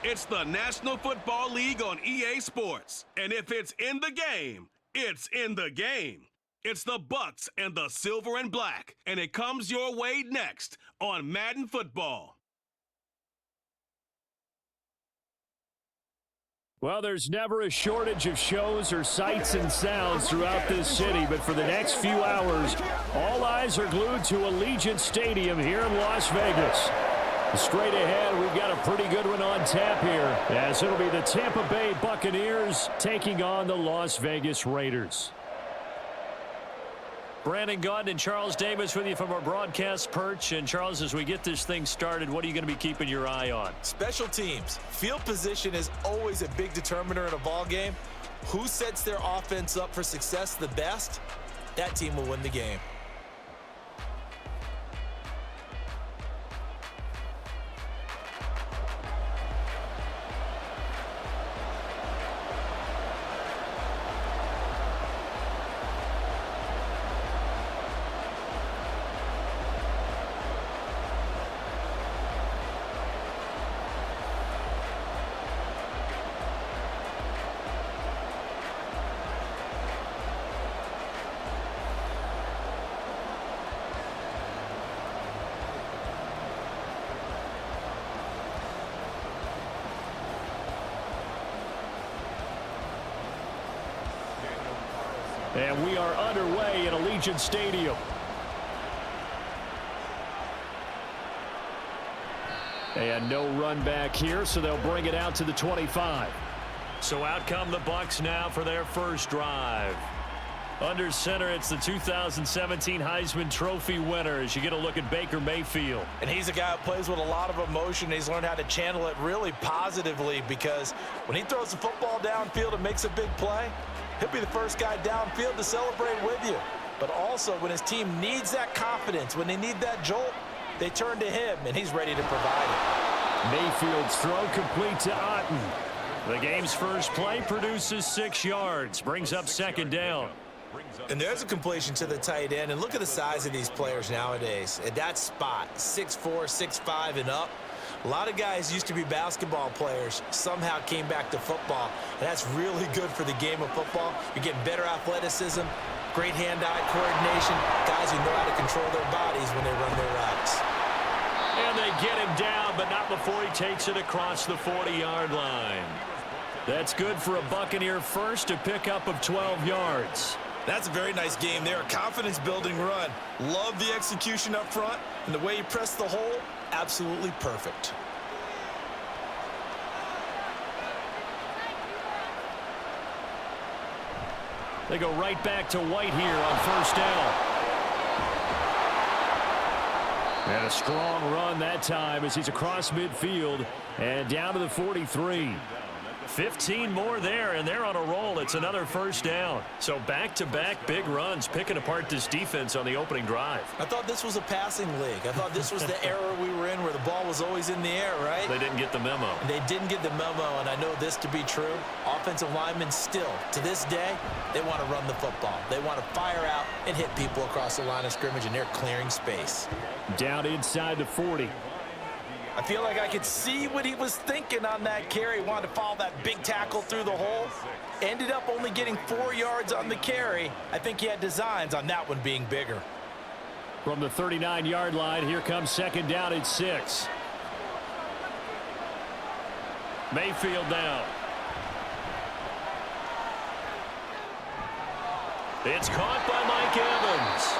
It's the National Football League on EA Sports. And if it's in the game, it's in the game. It's the Bucs and the Silver and Black, and it comes your way next on Madden Football. Well, there's never a shortage of shows or sights and sounds throughout this city, but for the next few hours, all eyes are glued to Allegiant Stadium here in Las Vegas. Straight ahead, we've got a pretty good one on tap here, as it'll be the Tampa Bay Buccaneers taking on the Las Vegas Raiders. Brandon Gaudin and Charles Davis with you from our broadcast perch. And Charles, as we get this thing started, what are you going to be keeping your eye on? Special teams. Field position is always a big determiner in a ball game. Who sets their offense up for success the best? That team will win the game. And we are underway at Allegiant Stadium. And no run back here, so they'll bring it out to the 25. So out come the Bucs now for their first drive. Under center, it's the 2017 Heisman Trophy winner as you get a look at Baker Mayfield. And he's a guy who plays with a lot of emotion. He's learned how to channel it really positively, because when he throws the football downfield and makes a big play, he'll be the first guy downfield to celebrate with you. But also, when his team needs that confidence, when they need that jolt, they turn to him, and he's ready to provide it. Mayfield's throw complete to Otten. The game's first play produces 6 yards, brings up second down. And there's a completion to the tight end. And look at the size of these players nowadays. At that spot, 6'4", 6'5", and up. A lot of guys used to be basketball players, somehow came back to football. And that's really good for the game of football. You're getting better athleticism, great hand-eye coordination, guys who know how to control their bodies when they run their routes. And they get him down, but not before he takes it across the 40-yard line. That's good for a Buccaneer first, a pickup of 12 yards. That's a very nice game there. A confidence-building run. Love the execution up front, and the way he pressed the hole, absolutely perfect. They go right back to White here on first down. And a strong run that time as he's across midfield and down to the 43. 15 more there, and they're on a roll. It's another first down. So back-to-back big runs, picking apart this defense on the opening drive. I thought this was a passing league. I thought this was the era we were in where the ball was always in the air, right? They didn't get the memo. They didn't get the memo, and I know this to be true. Offensive linemen still, to this day, they want to run the football. They want to fire out and hit people across the line of scrimmage, and they're clearing space. Down inside the 40. I feel like I could see what he was thinking on that carry. He wanted to follow that big tackle through the hole. Ended up only getting 4 yards on the carry. I think he had designs on that one being bigger. From the 39-yard line, here comes second down at 6. Mayfield down. It's caught by Mike Evans.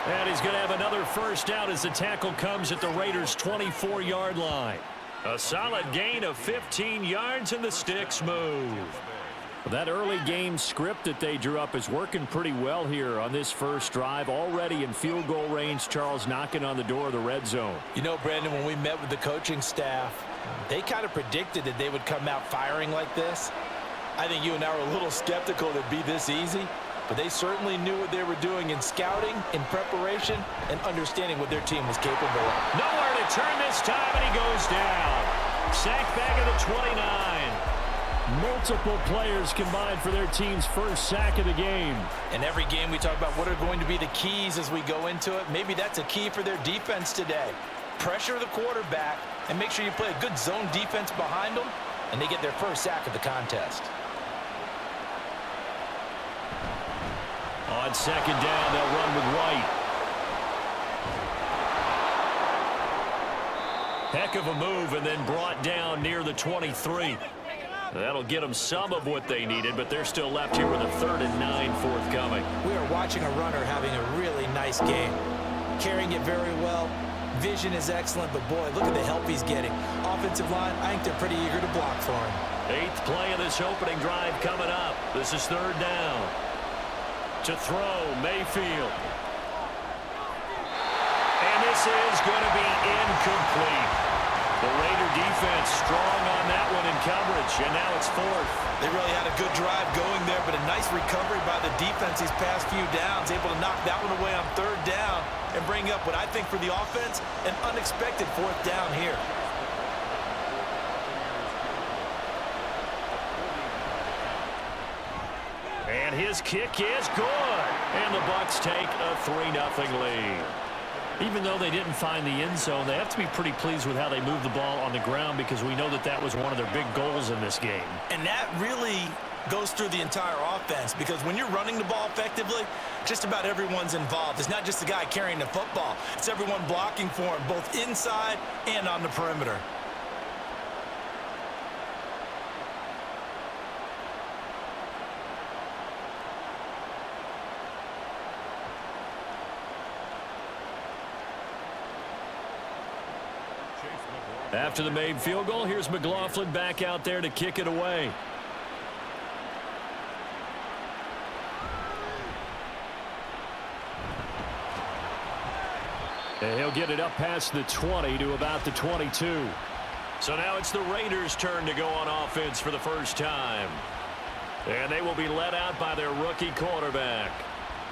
And he's going to have another first down as the tackle comes at the Raiders' 24-yard line. A solid gain of 15 yards, and the sticks move. That early game script that they drew up is working pretty well here on this first drive. Already in field goal range, Charles knocking on the door of the red zone. You know, Brandon, when we met with the coaching staff, they kind of predicted that they would come out firing like this. I think you and I were a little skeptical that it'd be this easy. But they certainly knew what they were doing in scouting, in preparation, and understanding what their team was capable of. Nowhere to turn this time, and he goes down. Sacked back at the 29. Multiple players combined for their team's first sack of the game. And every game we talk about what are going to be the keys as we go into it. Maybe that's a key for their defense today. Pressure the quarterback and make sure you play a good zone defense behind them. and they get their first sack of the contest. On second down, they'll run with White. Heck of a move, and then brought down near the 23. That'll get them some of what they needed, but they're still left here with a 3rd and 9 forthcoming. We are watching a runner having a really nice game. Carrying it very well. Vision is excellent, but boy, look at the help he's getting. Offensive line, I think they're pretty eager to block for him. 8th play of this opening drive coming up. This is 3rd down. To throw, Mayfield. And this is going to be incomplete. The Raider defense strong on that one in coverage, and now it's 4th. They really had a good drive going there, but a nice recovery by the defense these past few downs, able to knock that one away on 3rd down and bring up what I think for the offense, an unexpected 4th down here. And his kick is good. And the Bucs take a 3-0 lead. Even though they didn't find the end zone, they have to be pretty pleased with how they moved the ball on the ground, because we know that that was one of their big goals in this game. And that really goes through the entire offense, because when you're running the ball effectively, just about everyone's involved. It's not just the guy carrying the football. It's everyone blocking for him, both inside and on the perimeter. After the made field goal, here's McLaughlin back out there to kick it away. And he'll get it up past the 20 to about the 22. So now it's the Raiders' turn to go on offense for the first time. And they will be led out by their rookie quarterback.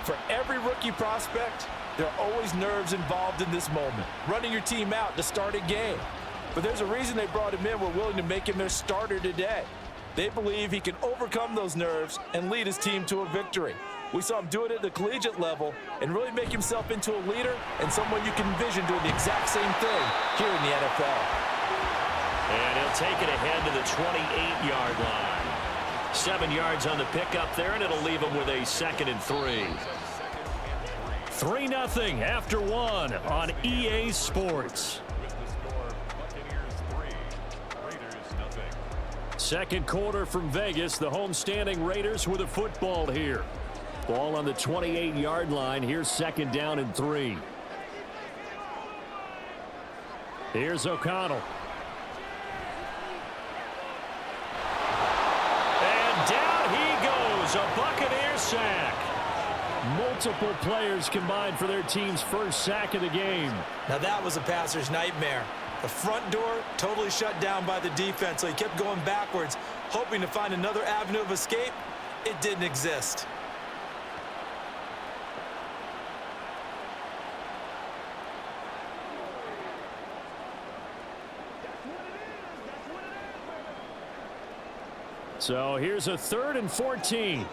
For every rookie prospect, there are always nerves involved in this moment. Running your team out to start a game. But there's a reason they brought him in. We're willing to make him their starter today. They believe he can overcome those nerves and lead his team to a victory. We saw him do it at the collegiate level and really make himself into a leader and someone you can envision doing the exact same thing here in the NFL. And he'll take it ahead to the 28-yard line. 7 yards on the pickup there, and it'll leave him with a 2nd and 3. 3-0 after 1 on EA Sports. Second quarter from Vegas. The homestanding Raiders with a football here. Ball on the 28-yard line. Here's 2nd down and 3. Here's O'Connell. And down he goes. A Buccaneers sack. Multiple players combined for their team's first sack of the game. Now that was a passer's nightmare. The front door totally shut down by the defense, so he kept going backwards, hoping to find another avenue of escape. It didn't exist. So here's a 3rd and 14.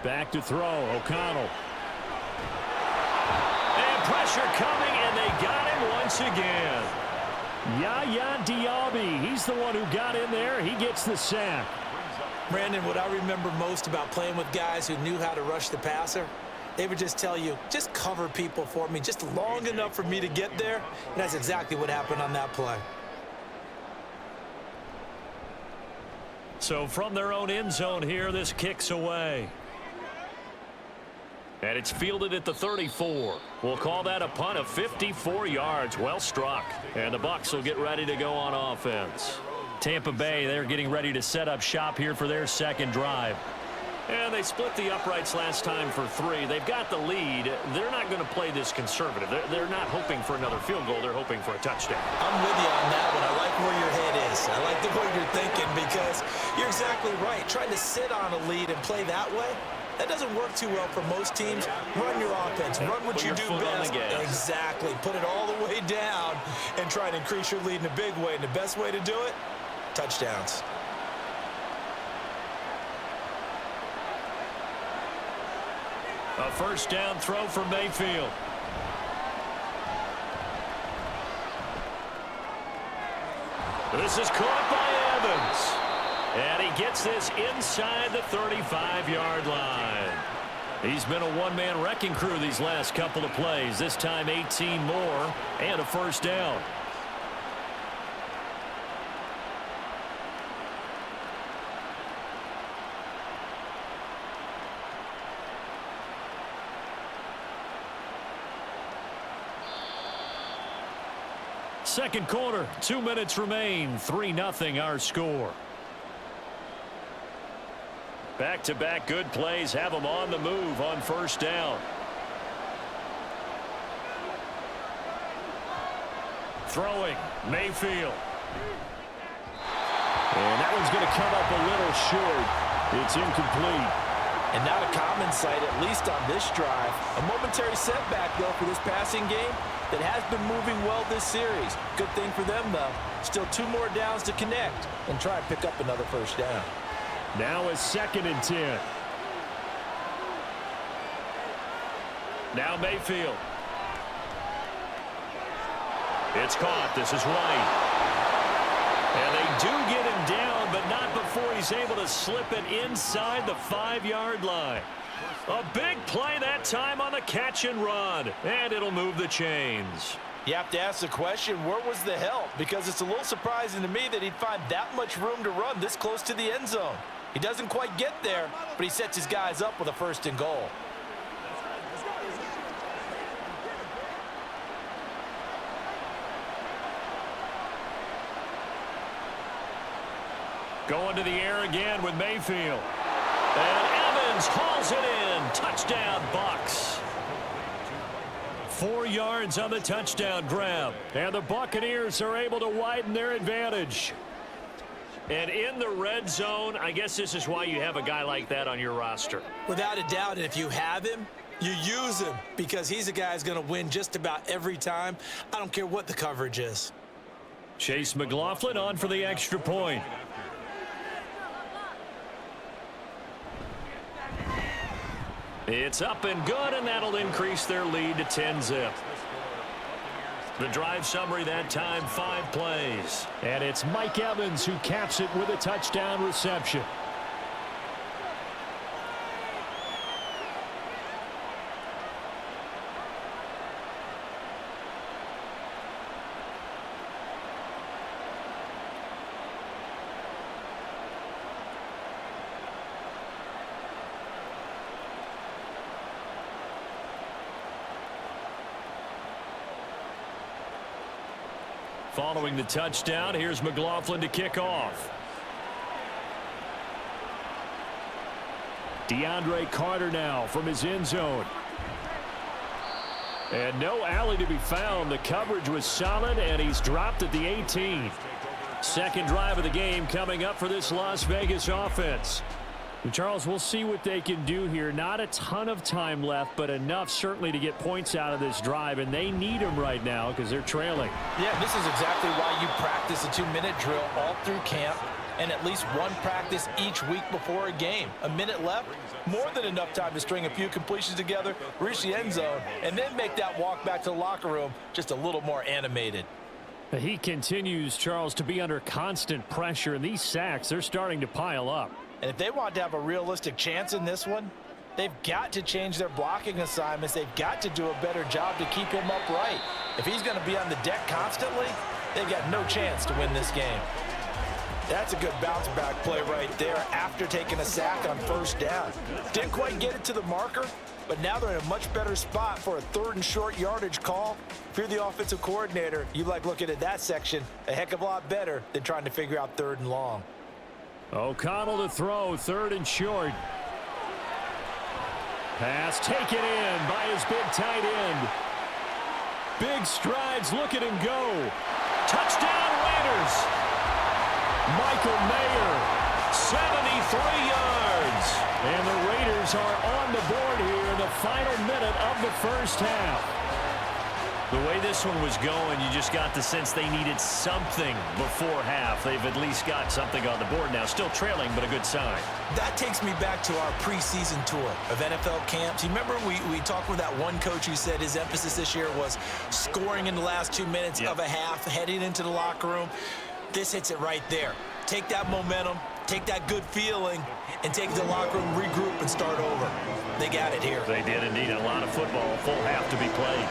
Back to throw, O'Connell. And pressure coming, and they got him once again. Yaya Diaby, he's the one who got in there. He gets the sack. Brandon, what I remember most about playing with guys who knew how to rush the passer, they would just tell you, just cover people for me, just long enough for me to get there. And that's exactly what happened on that play. So from their own end zone here, this kicks away. And it's fielded at the 34. We'll call that a punt of 54 yards. Well struck. And the Bucs will get ready to go on offense. Tampa Bay, they're getting ready to set up shop here for their second drive. And they split the uprights last time for 3. They've got the lead. They're not going to play this conservative. They're not hoping for another field goal. They're hoping for a touchdown. I'm with you on that one. I like where your head is. I like the way you're thinking, because you're exactly right. Trying to sit on a lead and play that way, that doesn't work too well for most teams. Run your offense. Run what you do best. Exactly. Put it all the way down and try to increase your lead in a big way. And the best way to do it, touchdowns. A first down throw for Mayfield. This is caught by Evans. And he gets this inside the 35-yard line. He's been a one-man wrecking crew these last couple of plays. This time 18 more and a first down. Second quarter, 2 minutes remain. 3-0 our score. Back-to-back good plays have them on the move on first down. Throwing, Mayfield. And that one's going to come up a little short. It's incomplete. And not a common sight, at least on this drive. A momentary setback, though, for this passing game that has been moving well this series. Good thing for them, though. Still 2 more downs to connect and try and pick up another first down. Now a 2nd and 10. Now Mayfield. It's caught. This is White. And they do get him down, but not before he's able to slip it inside the 5-yard line. A big play that time on the catch and run. And it'll move the chains. You have to ask the question, where was the help? Because it's a little surprising to me that he'd find that much room to run this close to the end zone. He doesn't quite get there, but he sets his guys up with a 1st and goal. Going to the air again with Mayfield. And Evans hauls it in. Touchdown, Bucs. 4 yards on the touchdown grab. And the Buccaneers are able to widen their advantage. And in the red zone, I guess this is why you have a guy like that on your roster. Without a doubt, and if you have him, you use him because he's a guy who's going to win just about every time. I don't care what the coverage is. Chase McLaughlin on for the extra point. It's up and good, and that'll increase their lead to 10-zip. The drive summary that time, 5 plays. And it's Mike Evans who caps it with a touchdown reception. Following the touchdown, here's McLaughlin to kick off. DeAndre Carter now from his end zone. And no alley to be found. The coverage was solid, and he's dropped at the 18. Second drive of the game coming up for this Las Vegas offense. And Charles, we'll see what they can do here. Not a ton of time left, but enough certainly to get points out of this drive, and they need them right now because they're trailing. Yeah, this is exactly why you practice a 2-minute drill all through camp and at least one practice each week before a game. A minute left, more than enough time to string a few completions together, reach the end zone, and then make that walk back to the locker room just a little more animated. He continues, Charles, to be under constant pressure, and these sacks, they're starting to pile up. And if they want to have a realistic chance in this one, they've got to change their blocking assignments. They've got to do a better job to keep him upright. If he's going to be on the deck constantly, they've got no chance to win this game. That's a good bounce back play right there after taking a sack on first down. Didn't quite get it to the marker, but now they're in a much better spot for a 3rd and short yardage call. If you're the offensive coordinator, you like looking at that section a heck of a lot better than trying to figure out 3rd and long. O'Connell to throw, 3rd and short. Pass taken in by his big tight end. Big strides, look at him go. Touchdown Raiders. Michael Mayer, 73 yards. And the Raiders are on the board here in the final minute of the first half. The way this one was going, you just got the sense they needed something before half. They've at least got something on the board now. Still trailing, but a good sign. That takes me back to our preseason tour of NFL camps. You remember we talked with that one coach who said his emphasis this year was scoring in the last 2 minutes of a half, heading into the locker room. This hits it right there. Take that momentum, take that good feeling, and take it to the locker room, regroup, and start over. They got it here. They did indeed. A lot of football, full half to be played.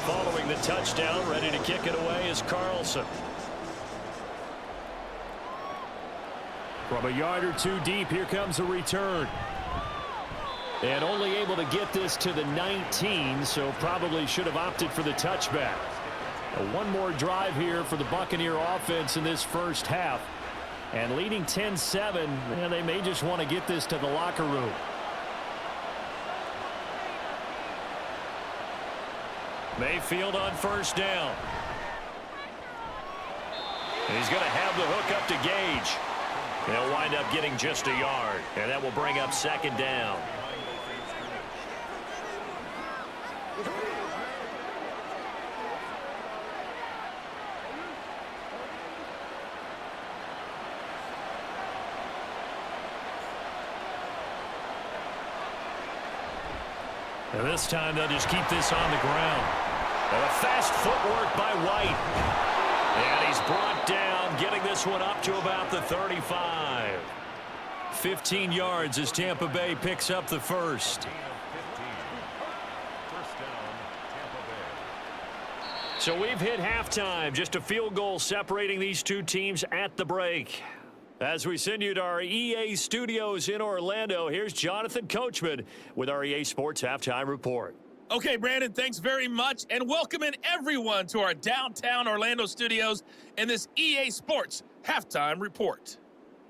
Following the touchdown, ready to kick it away is Carlson. From a yard or two deep, here comes a return. And only able to get this to the 19, so probably should have opted for the touchback. One more drive here for the Buccaneer offense in this first half. And leading 10-7, and they may just want to get this to the locker room. Mayfield on first down. He's going to have the hook up to Gage. They'll wind up getting just a yard, and that will bring up second down. And this time they'll just keep this on the ground. And a fast footwork by White. And he's brought down, getting this one up to about the 35. 15 yards as Tampa Bay picks up the first. So we've hit halftime. Just a field goal separating these two teams at the break. As we send you to our EA studios in Orlando, here's Jonathan Coachman with our EA Sports Halftime Report. Okay, Brandon, thanks very much, and welcoming everyone to our downtown Orlando studios and this EA Sports Halftime Report.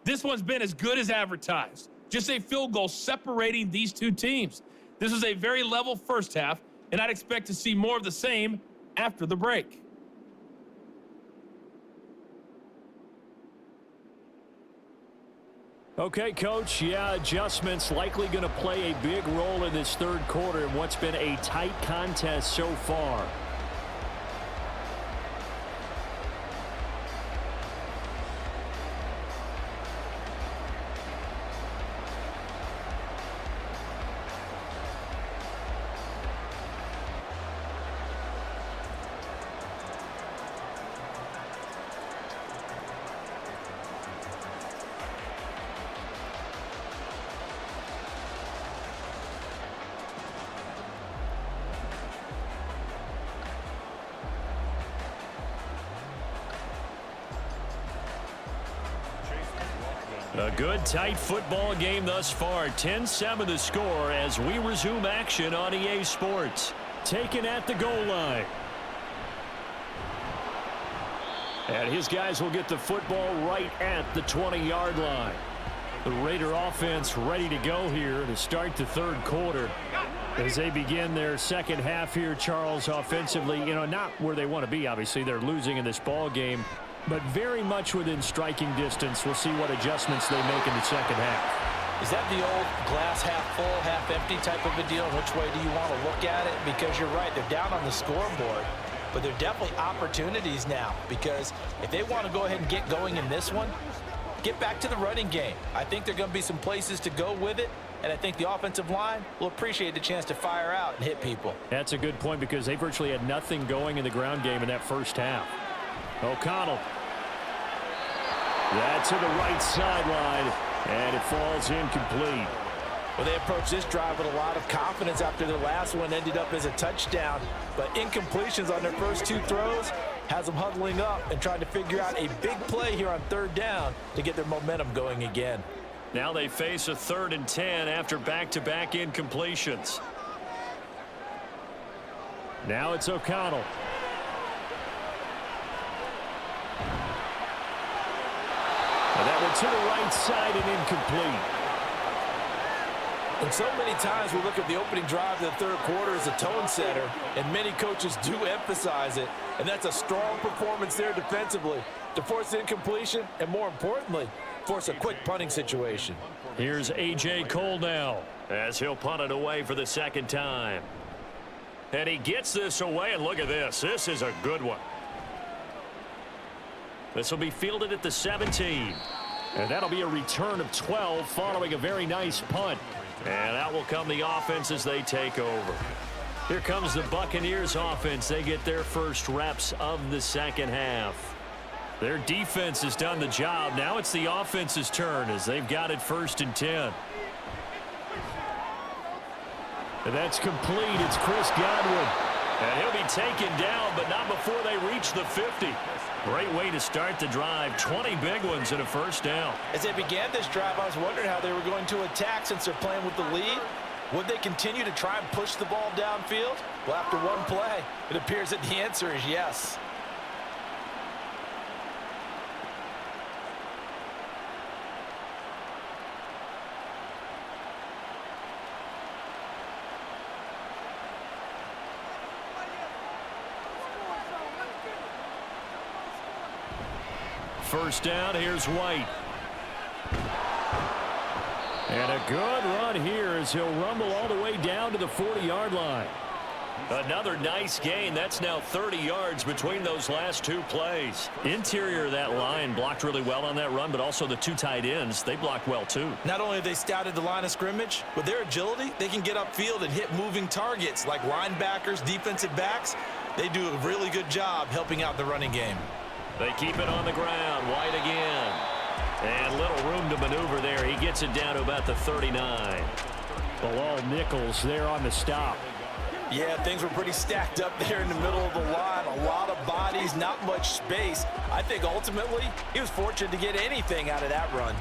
This one's been as good as advertised. Just a field goal separating these two teams. This is a very level first half, and I'd expect to see more of the same after the break. Okay, Coach, yeah, adjustments likely going to play a big role in this third quarter in what's been a tight contest so far. A good, tight football game thus far. 10-7 the score as we resume action on EA Sports. Taken at the goal line. And his guys will get the football right at the 20-yard line. The Raider offense ready to go here to start the third quarter. As they begin their second half here, Charles, offensively, not where they want to be, obviously. They're losing in this ball game, but very much within striking distance. We'll see what adjustments they make in the second half. Is that the old glass half full, half empty type of a deal? Which way do you want to look at it? Because you're right, they're down on the scoreboard, but there are definitely opportunities now, because if they want to go ahead and get going in this one, get back to the running game. I think there are going to be some places to go with it, and I think the offensive line will appreciate the chance to fire out and hit people. That's a good point, because they virtually had nothing going in the ground game in that first half. O'Connell. That's to the right sideline, and it falls incomplete. Well, they approached this drive with a lot of confidence after their last one ended up as a touchdown, but incompletions on their first two throws has them huddling up and trying to figure out a big play here on third down to get their momentum going again. Now they face a 3rd and 10 after back-to-back incompletions. Now it's O'Connell. And that one to the right side and incomplete. And so many times we look at the opening drive of the third quarter as a tone setter, and many coaches do emphasize it, and that's a strong performance there defensively to force incompletion, and more importantly, force a quick punting situation. Here's A.J. Cole now as he'll punt it away for the second time. And he gets this away, and look at this. This is a good one. This will be fielded at the 17. And that'll be a return of 12 following a very nice punt. And out will come the offense as they take over. Here comes the Buccaneers offense. They get their first reps of the second half. Their defense has done the job. Now it's the offense's turn as they've got it 1st and 10. And that's complete. It's Chris Godwin. And he'll be taken down, but not before they reach the 50. Great way to start the drive. 20 big ones and a first down. As they began this drive, I was wondering how they were going to attack since they're playing with the lead. Would they continue to try and push the ball downfield? Well, after one play, it appears that the answer is yes. First down, here's White. And a good run here as he'll rumble all the way down to the 40-yard line. Another nice gain. That's now 30 yards between those last two plays. Interior of that line blocked really well on that run, but also the two tight ends, they blocked well too. Not only have they scouted the line of scrimmage, with their agility, they can get upfield and hit moving targets like linebackers, defensive backs. They do a really good job helping out the running game. They keep it on the ground. White again. And little room to maneuver there. He gets it down to about the 39. Bilal Nichols there on the stop. Yeah, things were pretty stacked up there in the middle of the line. A lot of bodies, not much space. I think ultimately he was fortunate to get anything out of that run.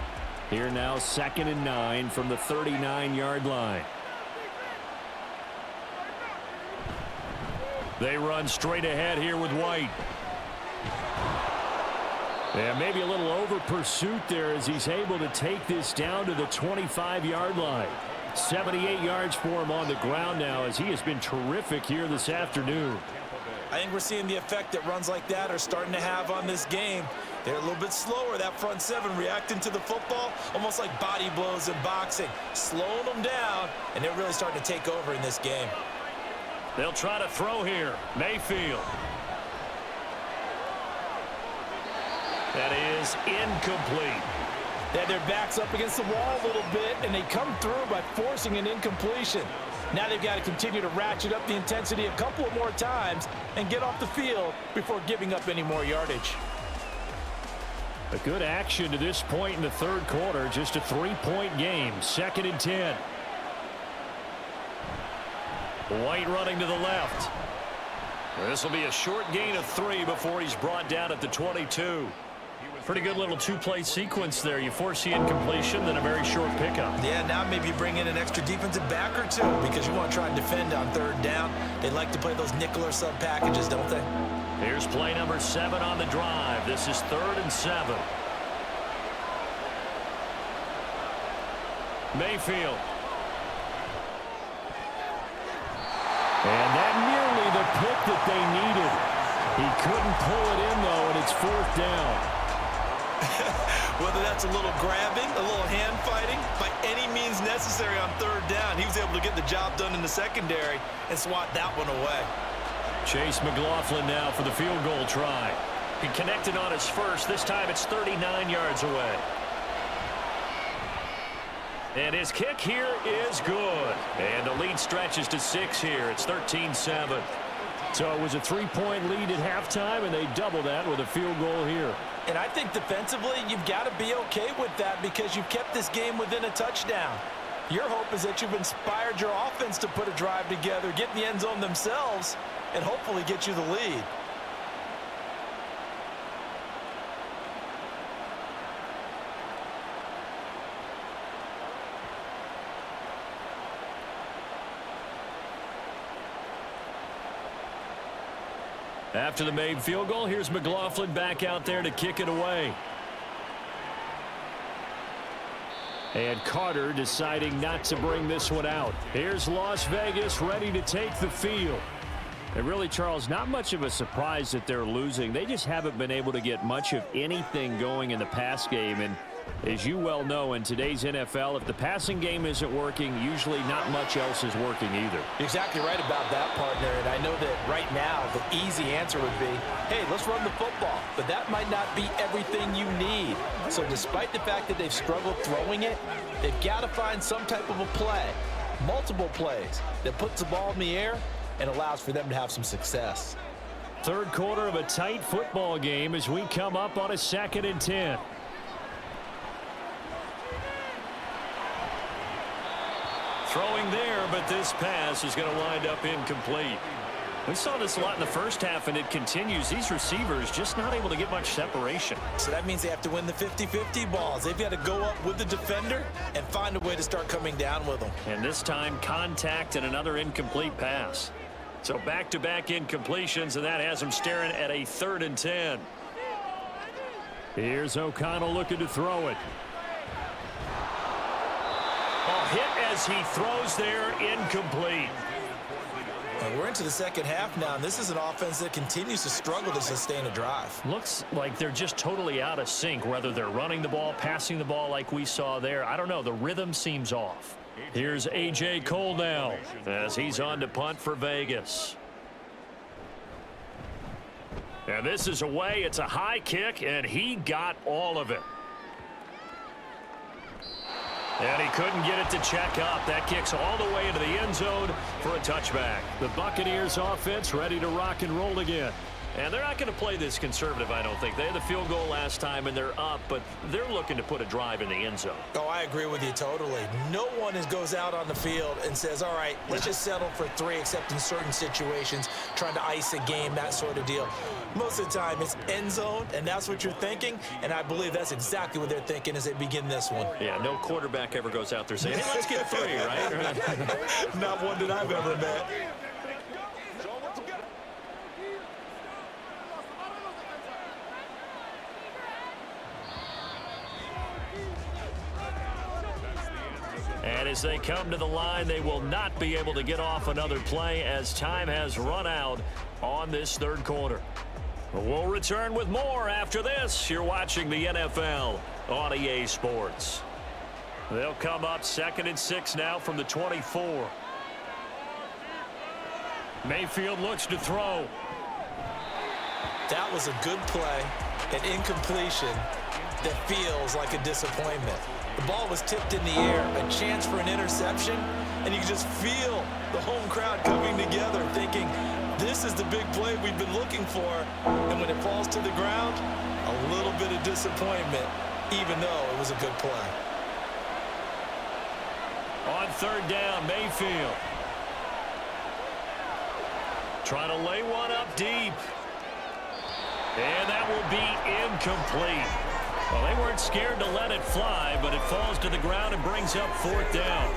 Here now 2nd and 9 from the 39-yard line. They run straight ahead here with White. And maybe a little over pursuit there as he's able to take this down to the 25-yard line. 78 yards for him on the ground now as he has been terrific here this afternoon. I think we're seeing the effect that runs like that are starting to have on this game. They're a little bit slower, that front seven, reacting to the football, almost like body blows in boxing, slowing them down, and they're really starting to take over in this game. They'll try to throw here. Mayfield. That is incomplete. They had their backs up against the wall a little bit, and they come through by forcing an incompletion. Now they've got to continue to ratchet up the intensity a couple of more times and get off the field before giving up any more yardage. A good action to this point in the third quarter. Just a 3-point game. 2nd and 10. White running to the left. This will be a short gain of 3 before he's brought down at the 22. Pretty good little two-play sequence there. You force the incompletion, then a very short pickup. Yeah, now maybe you bring in an extra defensive back or two because you want to try and defend on 3rd down. They like to play those nickel or sub packages, don't they? Here's play number 7 on the drive. This is 3rd and 7. Mayfield. And that nearly the pick that they needed. He couldn't pull it in, though, and it's 4th down. Whether that's a little grabbing, a little hand fighting, by any means necessary on 3rd down, he was able to get the job done in the secondary and swat that one away. Chase McLaughlin now for the field goal try. He connected on his first. This time it's 39 yards away. And his kick here is good. And the lead stretches to 6 here. It's 13-7. So it was a 3-point lead at halftime, and they double that with a field goal here. And I think defensively, you've got to be okay with that because you've kept this game within a touchdown. Your hope is that you've inspired your offense to put a drive together, get in the end zone themselves, and hopefully get you the lead. After the made field goal, here's McLaughlin back out there to kick it away. And Carter deciding not to bring this one out. Here's Las Vegas ready to take the field. And really, Charles, not much of a surprise that they're losing. They just haven't been able to get much of anything going in the pass game. And As you well know, in today's NFL, if the passing game isn't working, usually not much else is working either. You're exactly right about that, partner. And I know that right now the easy answer would be, hey, let's run the football. But that might not be everything you need. So despite the fact that they've struggled throwing it, they've got to find some type of a play, multiple plays, that puts the ball in the air and allows for them to have some success. Third quarter of a tight football game as we come up on a 2nd and 10. Throwing there, but this pass is going to wind up incomplete. We saw this a lot in the first half, and it continues. These receivers just not able to get much separation. So that means they have to win the 50-50 balls. They've got to go up with the defender and find a way to start coming down with them. And this time, contact and another incomplete pass. So back-to-back incompletions, and that has them staring at a 3rd and 10. Here's O'Connell looking to throw it. Hit as he throws there, incomplete. We're into the second half now, and this is an offense that continues to struggle to sustain a drive. Looks like they're just totally out of sync, whether they're running the ball, passing the ball like we saw there. I don't know. The rhythm seems off. Here's A.J. Cole now as he's on to punt for Vegas. And this is away. It's a high kick, and he got all of it. And he couldn't get it to check up. That kicks all the way into the end zone for a touchback. The Buccaneers offense ready to rock and roll again. And they're not going to play this conservative, I don't think. They had the field goal last time, and they're up, but they're looking to put a drive in the end zone. Oh, I agree with you totally. No one goes out on the field and says, all right, let's just settle for 3, except in certain situations, trying to ice a game, that sort of deal. Most of the time, it's end zone, and that's what you're thinking, and I believe that's exactly what they're thinking as they begin this one. Yeah, no quarterback ever goes out there saying, hey, let's get 3, right? Not one that I've ever met. And as they come to the line, they will not be able to get off another play as time has run out on this third quarter. We'll return with more after this. You're watching the NFL on EA Sports. They'll come up 2nd and 6 now from the 24. Mayfield looks to throw. That was a good play, an incompletion that feels like a disappointment. The ball was tipped in the air, a chance for an interception, and you can just feel the home crowd coming together thinking, this is the big play we've been looking for. And when it falls to the ground, a little bit of disappointment, even though it was a good play. On 3rd down, Mayfield. Trying to lay one up deep. And that will be incomplete. Well, they weren't scared to let it fly, but it falls to the ground and brings up 4th down.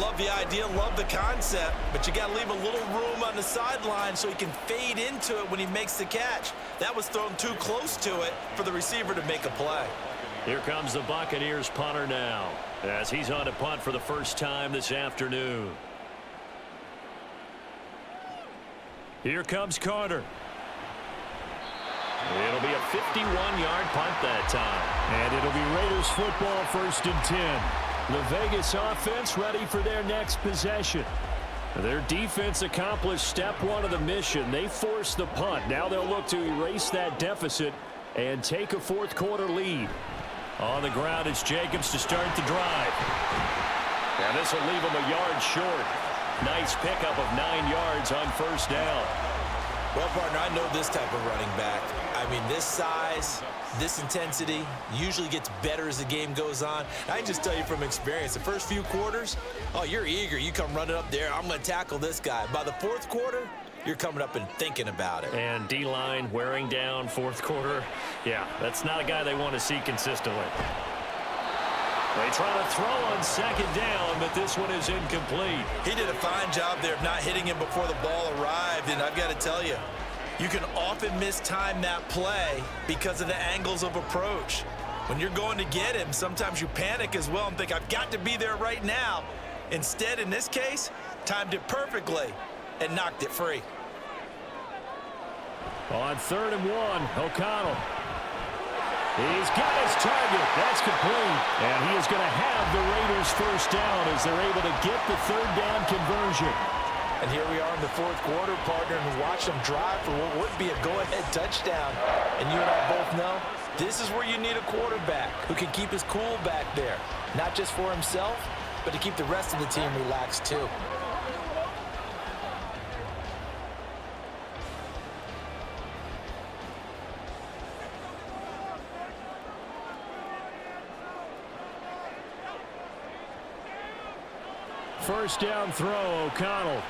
Love the idea, love the concept, but you got to leave a little room on the sideline so he can fade into it when he makes the catch. That was thrown too close to it for the receiver to make a play. Here comes the Buccaneers punter now as he's on to punt for the first time this afternoon. Here comes Carter. It'll be a 51-yard punt that time. And it'll be Raiders football 1st and 10. The Vegas offense ready for their next possession. Their defense accomplished step 1 of the mission. They forced the punt. Now they'll look to erase that deficit and take a 4th quarter lead. On the ground, it's Jacobs to start the drive. And this will leave them a yard short. Nice pickup of 9 yards on 1st down. Well, partner, I know this type of running back. I mean, this size, this intensity usually gets better as the game goes on. I can just tell you from experience, the first few quarters, oh, you're eager. You come running up there, I'm going to tackle this guy. By the 4th quarter, you're coming up and thinking about it. And D-line wearing down 4th quarter. Yeah, that's not a guy they want to see consistently. They try to throw on 2nd down, but this one is incomplete. He did a fine job there of not hitting him before the ball arrived, and I've got to tell you, you can often mistime that play because of the angles of approach. When you're going to get him, sometimes you panic as well and think, I've got to be there right now. Instead, in this case, timed it perfectly and knocked it free. On 3rd and 1, O'Connell. He's got his target. That's complete. And he is going to have the Raiders first down as they're able to get the third down conversion. And here we are in the fourth quarter, partner, and watch them drive for what would be a go-ahead touchdown. And you and I both know this is where you need a quarterback who can keep his cool back there. Not just for himself, but to keep the rest of the team relaxed too. First down throw, O'Connell.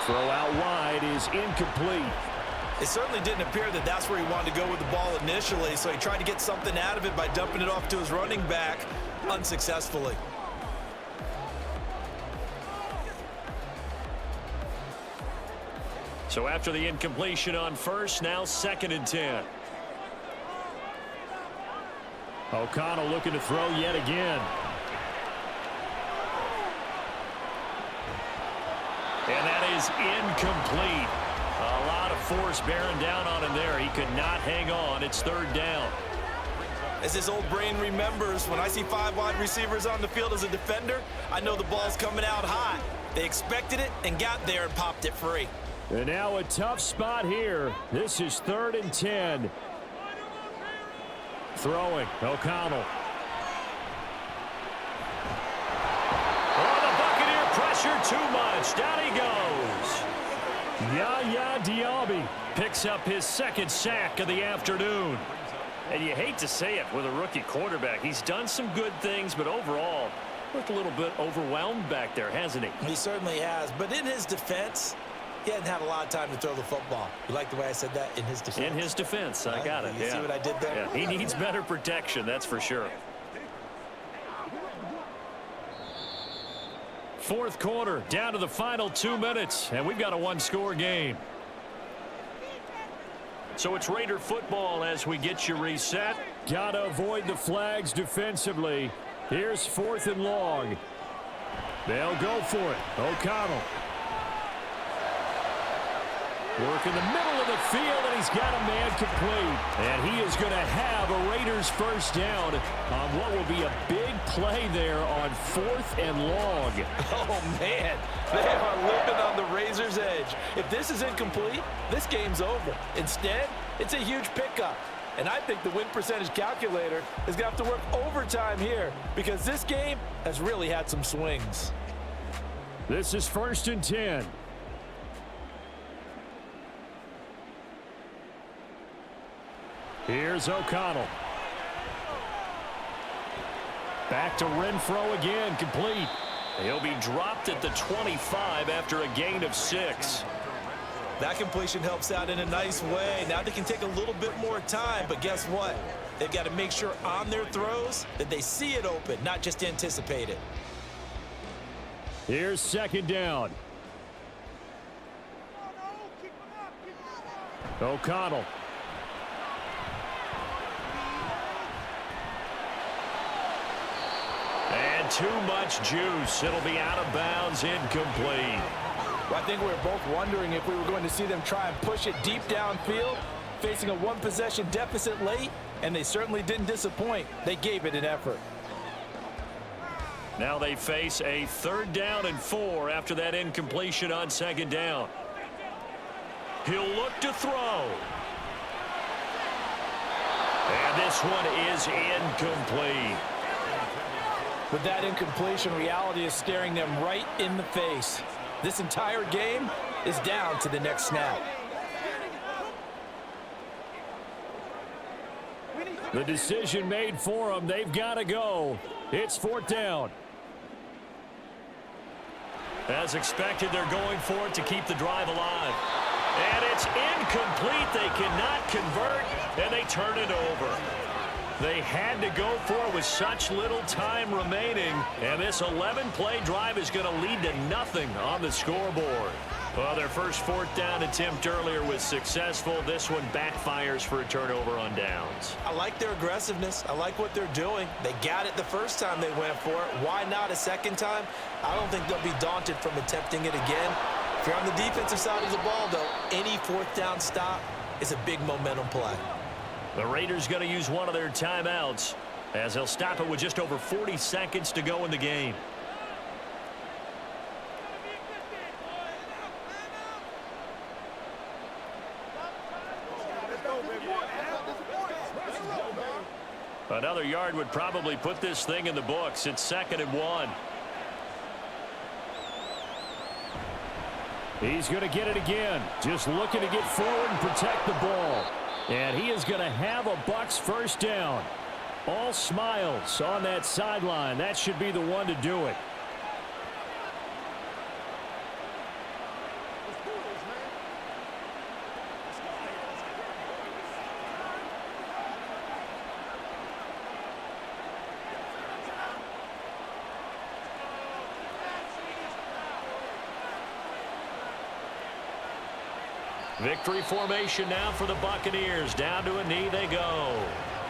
Throw out wide is incomplete. It certainly didn't appear that that's where he wanted to go with the ball initially, so he tried to get something out of it by dumping it off to his running back unsuccessfully. So after the incompletion on first, now 2nd and 10. O'Connell looking to throw yet again. And that is incomplete. A lot of force bearing down on him there. He could not hang on. It's 3rd down. As his old brain remembers, when I see 5 wide receivers on the field as a defender, I know the ball's coming out hot. They expected it and got there and popped it free. And now a tough spot here. This is 3rd and 10. Throwing, O'Connell. Oh, the Buccaneer pressure too much. Down he goes. Yaya Diaby picks up his 2nd sack of the afternoon. And you hate to say it with a rookie quarterback. He's done some good things, but overall, looked a little bit overwhelmed back there, hasn't he? He certainly has. But in his defense, he hadn't had a lot of time to throw the football. You like the way I said that? In his defense? In his defense. I got it. You see what I did there? Yeah, he needs better protection, that's for sure. 4th quarter, down to the final 2 minutes, and we've got a 1-score game. So it's Raider football as we get you reset. Got to avoid the flags defensively. Here's 4th and long. They'll go for it. O'Connell. Work in the middle of the field, and he's got a man complete. And he is going to have a Raiders first down on what will be a big play there on 4th and long. Oh, man. They are living on the razor's edge. If this is incomplete, this game's over. Instead, it's a huge pickup. And I think the win percentage calculator is going to have to work overtime here because this game has really had some swings. This is 1st and 10. Here's O'Connell. Back to Renfro again, complete. He'll be dropped at the 25 after a gain of 6. That completion helps out in a nice way. Now they can take a little bit more time, but guess what? They've got to make sure on their throws that they see it open, not just anticipate it. Here's 2nd down. O'Connell. And too much juice. It'll be out of bounds, incomplete. Well, I think we were both wondering if we were going to see them try and push it deep downfield, facing a 1-possession deficit late, and they certainly didn't disappoint. They gave it an effort. Now they face a 3rd down and 4 after that incompletion on 2nd down. He'll look to throw. And this one is incomplete. With that incompletion, reality is staring them right in the face. This entire game is down to the next snap. The decision made for them. They've got to go. It's 4th down. As expected, they're going for it to keep the drive alive. And it's incomplete. They cannot convert, and they turn it over. They had to go for it with such little time remaining, and this 11-play drive is going to lead to nothing on the scoreboard. Well, their first 4th down attempt earlier was successful. This one backfires for a turnover on downs. I like their aggressiveness. I like what they're doing. They got it the first time they went for it. Why not a second time? I don't think they'll be daunted from attempting it again. If you're on the defensive side of the ball, though, any 4th down stop It's a big momentum play. The Raiders going to use one of their timeouts as they'll stop it with just over 40 seconds to go in the game. Another yard would probably put this thing in the books. It's 2nd and 1. He's going to get it again. Just looking to get forward and protect the ball. And he is going to have a Bucs first down. All smiles on that sideline. That should be the one to do it. Victory formation now for the Buccaneers. Down to a knee they go.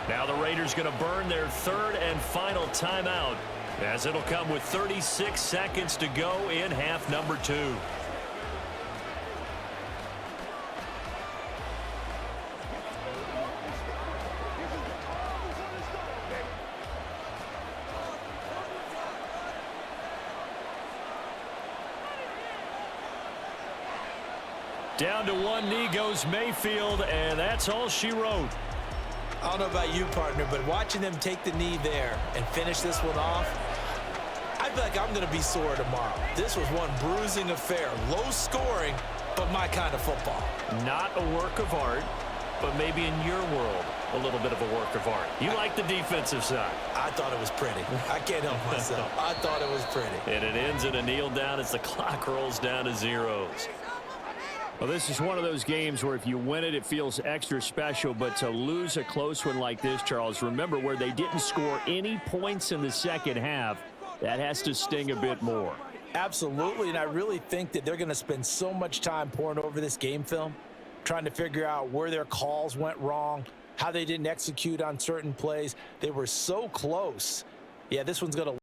Now the Raiders going to burn their 3rd and final timeout as it'll come with 36 seconds to go in half number 2. Down to one knee goes Mayfield, and that's all she wrote. I don't know about you, partner, but watching them take the knee there and finish this one off, I feel like I'm going to be sore tomorrow. This was one bruising affair. Low scoring, but my kind of football. Not a work of art, but maybe in your world, a little bit of a work of art. You like the defensive side. I thought it was pretty. I can't help myself. I thought it was pretty. And it ends in a kneel down as the clock rolls down to zeros. Well, this is one of those games where if you win it, it feels extra special. But to lose a close one like this, Charles, remember where they didn't score any points in the second half, that has to sting a bit more. Absolutely, and I really think that they're going to spend so much time poring over this game film, trying to figure out where their calls went wrong, how they didn't execute on certain plays. They were so close. Yeah, this one's going to